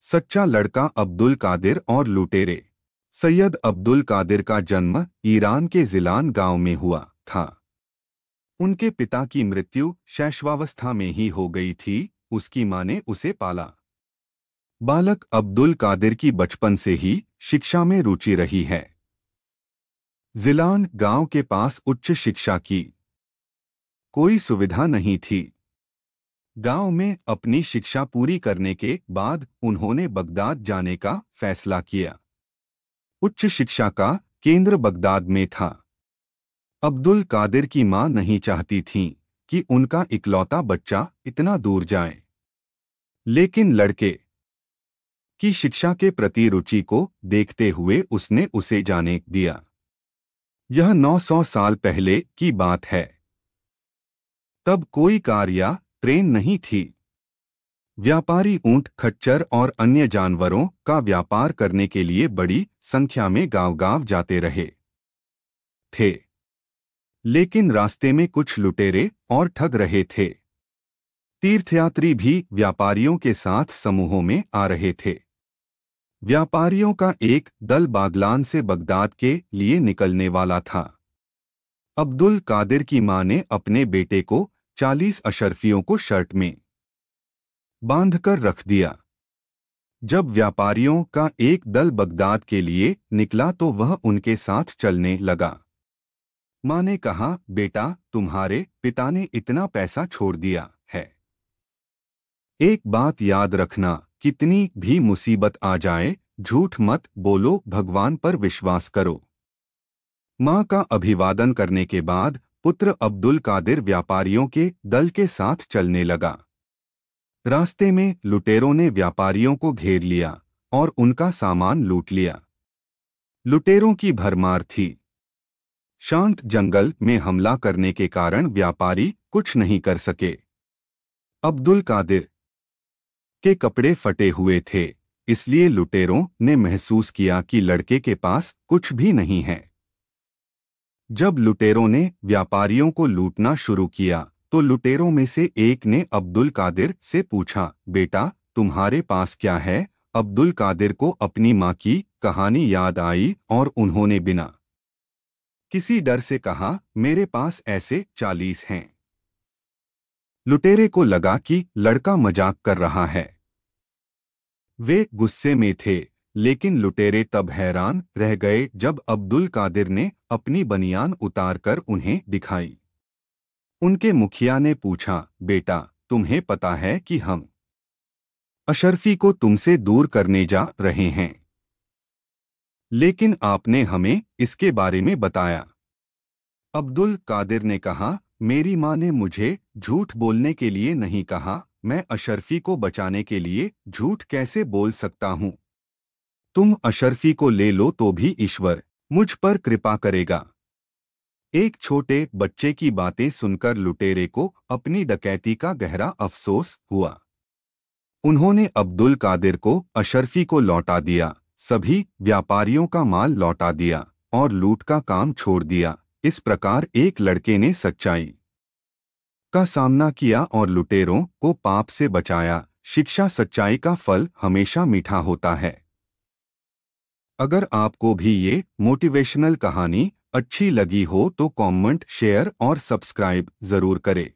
सच्चा लड़का अब्दुल कादिर और लुटेरे। सैयद अब्दुल कादिर का जन्म ईरान के जिलान गांव में हुआ था। उनके पिता की मृत्यु शैशवावस्था में ही हो गई थी। उसकी मां ने उसे पाला। बालक अब्दुल कादिर की बचपन से ही शिक्षा में रुचि रही है। जिलान गांव के पास उच्च शिक्षा की कोई सुविधा नहीं थी। गांव में अपनी शिक्षा पूरी करने के बाद उन्होंने बगदाद जाने का फैसला किया। उच्च शिक्षा का केंद्र बगदाद में था। अब्दुल कादिर की मां नहीं चाहती थी कि उनका इकलौता बच्चा इतना दूर जाए, लेकिन लड़के की शिक्षा के प्रति रुचि को देखते हुए उसने उसे जाने दिया। यह 900 साल पहले की बात है। तब कोई कार या ट्रेन नहीं थी। व्यापारी ऊंट, खच्चर और अन्य जानवरों का व्यापार करने के लिए बड़ी संख्या में गांव-गांव जाते रहे थे। लेकिन रास्ते में कुछ लुटेरे और ठग रहे थे। तीर्थयात्री भी व्यापारियों के साथ समूहों में आ रहे थे। व्यापारियों का एक दल बागलान से बगदाद के लिए निकलने वाला था। अब्दुल कादिर की मां ने अपने बेटे को 40 अशरफियों को शर्ट में बांधकर रख दिया। जब व्यापारियों का एक दल बगदाद के लिए निकला तो वह उनके साथ चलने लगा। मां ने कहा, बेटा, तुम्हारे पिता ने इतना पैसा छोड़ दिया है। एक बात याद रखना, कितनी भी मुसीबत आ जाए, झूठ मत बोलो, भगवान पर विश्वास करो। मां का अभिवादन करने के बाद पुत्र अब्दुल कादिर व्यापारियों के दल के साथ चलने लगा। रास्ते में लुटेरों ने व्यापारियों को घेर लिया और उनका सामान लूट लिया। लुटेरों की भरमार थी। शांत जंगल में हमला करने के कारण व्यापारी कुछ नहीं कर सके। अब्दुल कादिर के कपड़े फटे हुए थे, इसलिए लुटेरों ने महसूस किया कि लड़के के पास कुछ भी नहीं है। जब लुटेरों ने व्यापारियों को लूटना शुरू किया तो लुटेरों में से एक ने अब्दुल कादिर से पूछा, बेटा, तुम्हारे पास क्या है? अब्दुल कादिर को अपनी मां की कहानी याद आई और उन्होंने बिना किसी डर से कहा, मेरे पास ऐसे 40 हैं। लुटेरे को लगा कि लड़का मजाक कर रहा है। वे गुस्से में थे, लेकिन लुटेरे तब हैरान रह गए जब अब्दुल कादिर ने अपनी बनियान उतारकर उन्हें दिखाई। उनके मुखिया ने पूछा, बेटा, तुम्हें पता है कि हम अशरफी को तुमसे दूर करने जा रहे हैं, लेकिन आपने हमें इसके बारे में बताया। अब्दुल कादिर ने कहा, मेरी मां ने मुझे झूठ बोलने के लिए नहीं कहा। मैं अशरफी को बचाने के लिए झूठ कैसे बोल सकता हूं? तुम अशरफी को ले लो तो भी ईश्वर मुझ पर कृपा करेगा। एक छोटे बच्चे की बातें सुनकर लुटेरे को अपनी डकैती का गहरा अफसोस हुआ। उन्होंने अब्दुल कादिर को अशरफी को लौटा दिया, सभी व्यापारियों का माल लौटा दिया और लूट का काम छोड़ दिया। इस प्रकार एक लड़के ने सच्चाई का सामना किया और लुटेरों को पाप से बचाया। शिक्षा सच्चाई का फल हमेशा मीठा होता है। अगर आपको भी ये मोटिवेशनल कहानी अच्छी लगी हो तो कमेंट, शेयर और सब्सक्राइब जरूर करें।